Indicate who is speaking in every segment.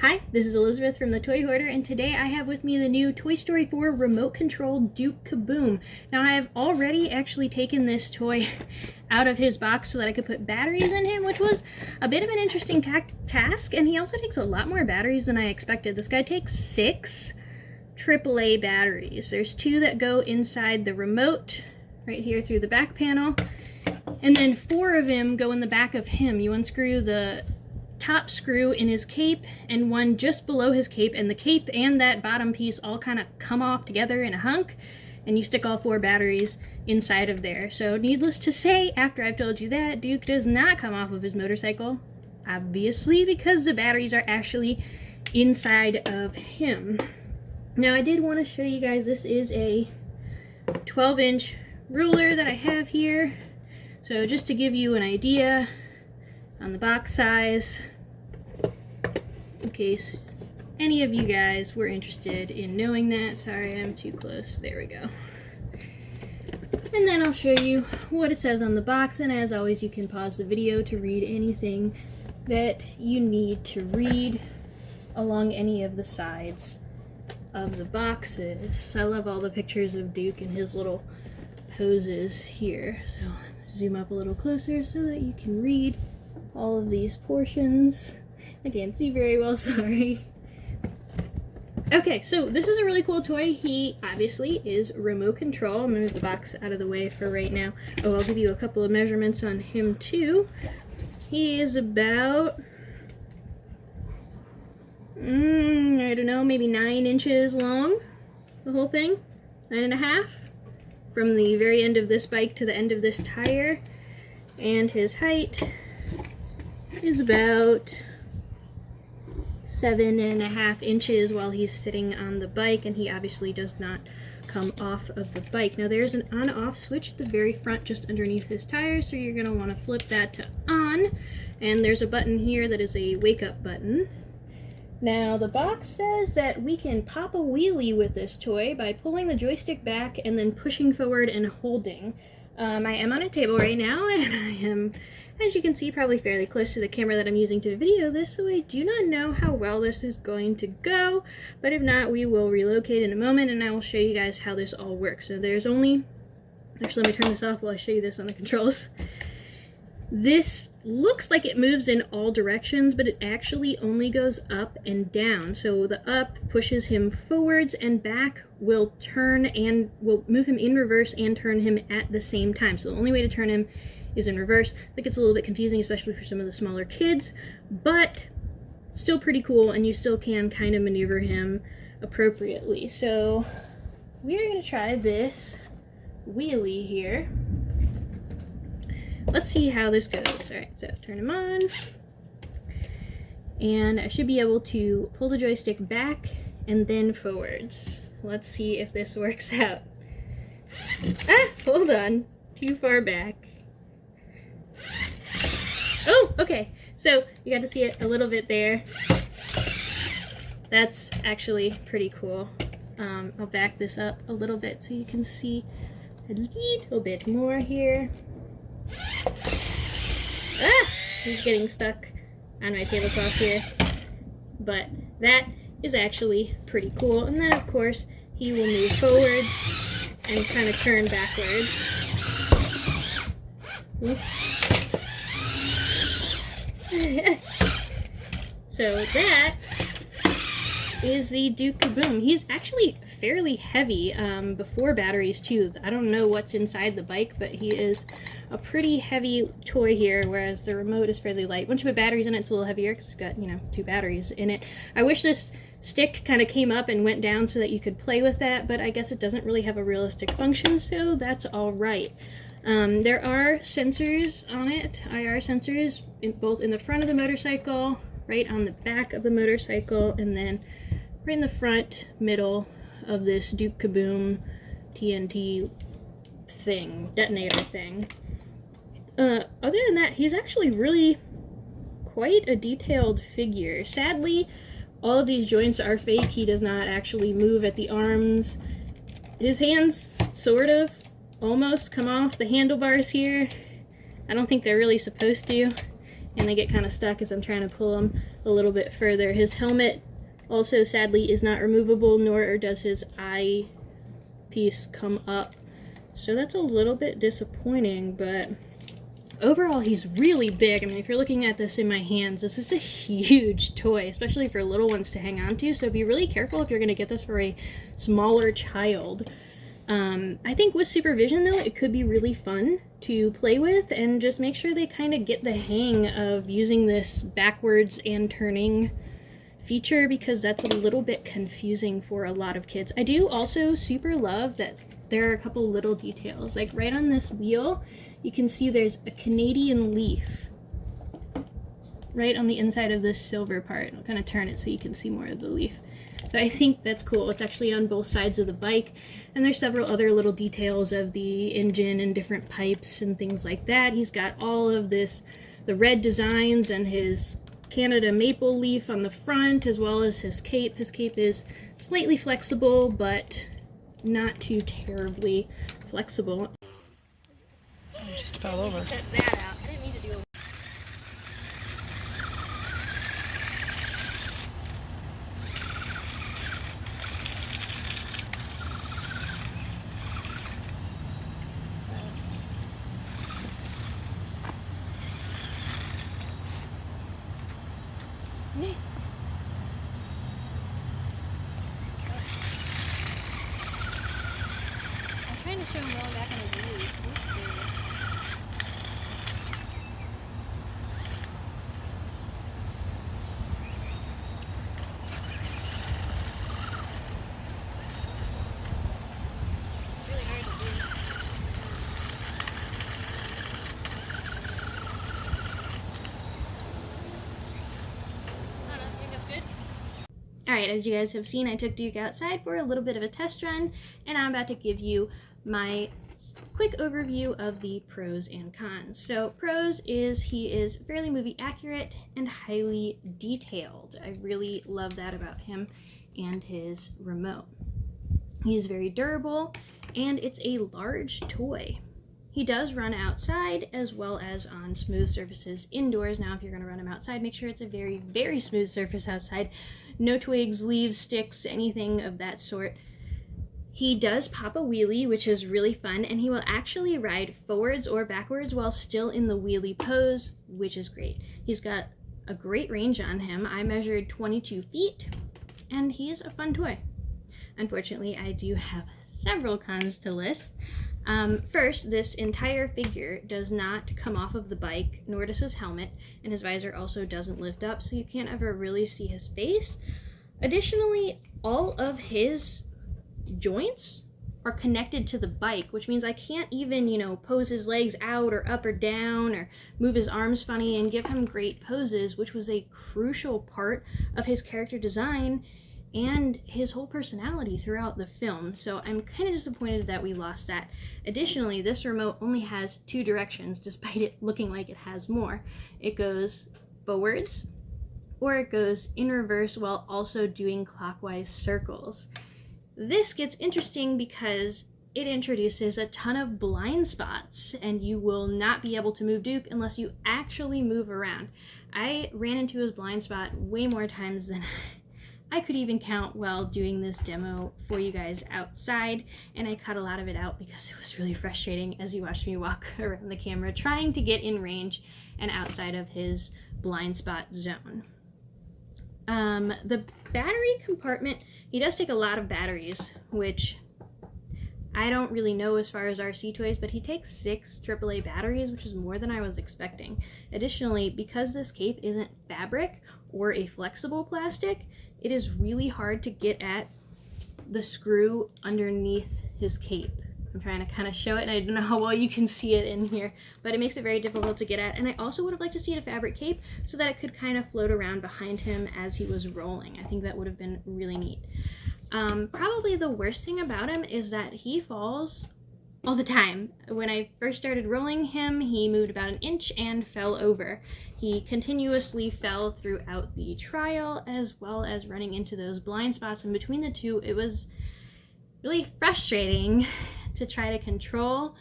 Speaker 1: Hi, this is Elizabeth from the Toy Hoarder, and today I have with me the new Toy Story 4 remote control Duke Caboom. Now I have already actually taken this toy out of his box so that I could put batteries in him, which was a bit of an interesting task, and he also takes a lot more batteries than I expected. This guy takes 6 AAA batteries. There's 2 that go inside the remote, right here through the back panel, and then 4 of them go in the back of him. You unscrew the top screw in his cape and one just below his cape, and the cape and that bottom piece all kind of come off together in a hunk, and you stick all 4 batteries inside of there. So needless to say, after I've told you that, Duke does not come off of his motorcycle, obviously, because the batteries are actually inside of him. Now I did want to show you guys, this is a 12-inch ruler that I have here. So just to give you an idea on the box size, in case any of you guys were interested in knowing that. Sorry, I'm too close. There we go. And then I'll show you what it says on the box, and as always you can pause the video to read anything that you need to read along any of the sides of the boxes. I love all the pictures of Duke and his little poses here. So zoom up a little closer so that you can read all of these portions. I can't see very well, sorry. Okay, so this is a really cool toy. He obviously is remote control. I'm gonna move the box out of the way for right now. Oh, I'll give you a couple of measurements on him too. He is about, I don't know, maybe 9 inches long, the whole thing, 9.5, from the very end of this bike to the end of this tire. And his height is about 7.5 inches while he's sitting on the bike, and he obviously does not come off of the bike. Now there's an on-off switch at the very front just underneath his tire, so you're going to want to flip that to on, and there's a button here that is a wake-up button. Now the box says that we can pop a wheelie with this toy by pulling the joystick back and then pushing forward and holding. I am on a table right now, and I am, as you can see, probably fairly close to the camera that I'm using to video this, so I do not know how well this is going to go, but if not, we will relocate in a moment and I will show you guys how this all works. So there's only, actually let me turn this off while I show you this on the controls. This looks like it moves in all directions, but it actually only goes up and down. So the up pushes him forwards, and back will turn and will move him in reverse and turn him at the same time. So the only way to turn him is in reverse. That gets a little bit confusing, especially for some of the smaller kids, but still pretty cool, and you still can kind of maneuver him appropriately. So we are going to try this wheelie here. Let's see how this goes. Alright, so turn him on, and I should be able to pull the joystick back and then forwards. Let's see if this works out. Ah, hold on, too far back. Oh, okay, so you got to see it a little bit there. That's actually pretty cool. I'll back this up a little bit so you can see a little bit more here. Ah! He's getting stuck on my tablecloth here. But that is actually pretty cool. And then, of course, he will move forwards and kind of turn backwards. So that is the Duke Caboom. He's actually fairly heavy before batteries too. I don't know what's inside the bike, but he is a pretty heavy toy here, whereas the remote is fairly light. Once you put batteries in it, it's a little heavier because it's got, you know, 2 batteries in it. I wish this stick kind of came up and went down so that you could play with that, but I guess it doesn't really have a realistic function, so that's all right. There are sensors on it, IR sensors, both in the front of the motorcycle, right on the back of the motorcycle, and then right in the front middle of this Duke Caboom TNT thing, detonator thing. Other than that, he's actually really quite a detailed figure. Sadly, all of these joints are fake. He does not actually move at the arms. His hands sort of almost come off the handlebars here. I don't think they're really supposed to. and they get kind of stuck as I'm trying to pull them a little bit further. His helmet also sadly is not removable, nor does his eye piece come up. So that's a little bit disappointing, but overall he's really big. I mean, if you're looking at this in my hands, this is a huge toy, especially for little ones to hang on to. So be really careful if you're going to get this for a smaller child. I think with supervision though, it could be really fun to play with, and just make sure they kind of get the hang of using this backwards and turning feature, because that's a little bit confusing for a lot of kids. I do also super love that there are a couple little details, like right on this wheel you can see there's a Canadian leaf right on the inside of this silver part. I'll kind of turn it so you can see more of the leaf. So I think that's cool. It's actually on both sides of the bike, and there's several other little details of the engine and different pipes and things like that. He's got all of this, the red designs, and his Canada maple leaf on the front, as well as his cape. His cape is slightly flexible, but not too terribly flexible.
Speaker 2: It just fell over.
Speaker 1: Cut that out. I didn't mean to do a I'm trying to show him going back on his wheelies. It's really hard to do. I don't know, I think that's good. Alright, as you guys have seen, I took Duke outside for a little bit of a test run, and I'm about to give you my quick overview of the pros and cons. So pros is he is fairly movie accurate and highly detailed. I really love that about him and his remote. He's very durable, and it's a large toy. He does run outside as well as on smooth surfaces indoors. Now, if you're going to run him outside, make sure it's a very, very smooth surface outside. No twigs, leaves, sticks, anything of that sort. He does pop a wheelie, which is really fun, and he will actually ride forwards or backwards while still in the wheelie pose, which is great. He's got a great range on him. I measured 22 feet, and he's a fun toy. Unfortunately, I do have several cons to list. First, this entire figure does not come off of the bike, nor does his helmet, and his visor also doesn't lift up, so you can't ever really see his face. Additionally, all of his joints are connected to the bike, which means I can't even, pose his legs out or up or down or move his arms funny and give him great poses, which was a crucial part of his character design and his whole personality throughout the film. So I'm kind of disappointed that we lost that. Additionally, this remote only has 2 directions, despite it looking like it has more. It goes forwards, or it goes in reverse while also doing clockwise circles. This gets interesting because it introduces a ton of blind spots, and you will not be able to move Duke unless you actually move around. I ran into his blind spot way more times than I could even count while doing this demo for you guys outside, and I cut a lot of it out because it was really frustrating as you watched me walk around the camera trying to get in range and outside of his blind spot zone. The battery compartment, he does take a lot of batteries, which I don't really know as far as RC toys, but he takes 6 AAA batteries, which is more than I was expecting. Additionally, because this cape isn't fabric or a flexible plastic, it is really hard to get at the screw underneath his cape. I'm trying to kind of show it, and I don't know how well you can see it in here, but it makes it very difficult to get at. And I also would have liked to see a fabric cape so that it could kind of float around behind him as he was rolling. I think that would have been really neat. Probably the worst thing about him is that he falls all the time. When I first started rolling him, he moved about 1 inch and fell over. He continuously fell throughout the trial, as well as running into those blind spots. And between the two, it was really frustrating to try to control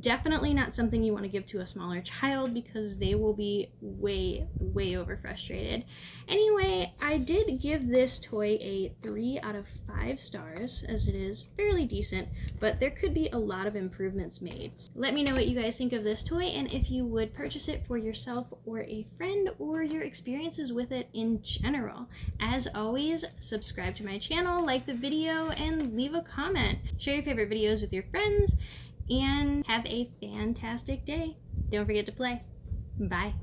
Speaker 1: Definitely not something you want to give to a smaller child because they will be way over frustrated. Anyway, I did give this toy a 3 out of 5 stars, as it is fairly decent, but there could be a lot of improvements made. Let me know what you guys think of this toy and if you would purchase it for yourself or a friend, or your experiences with it in general. As always, subscribe to my channel, like the video, and leave a comment. Share your favorite videos with your friends, and have a fantastic day. Don't forget to play. Bye.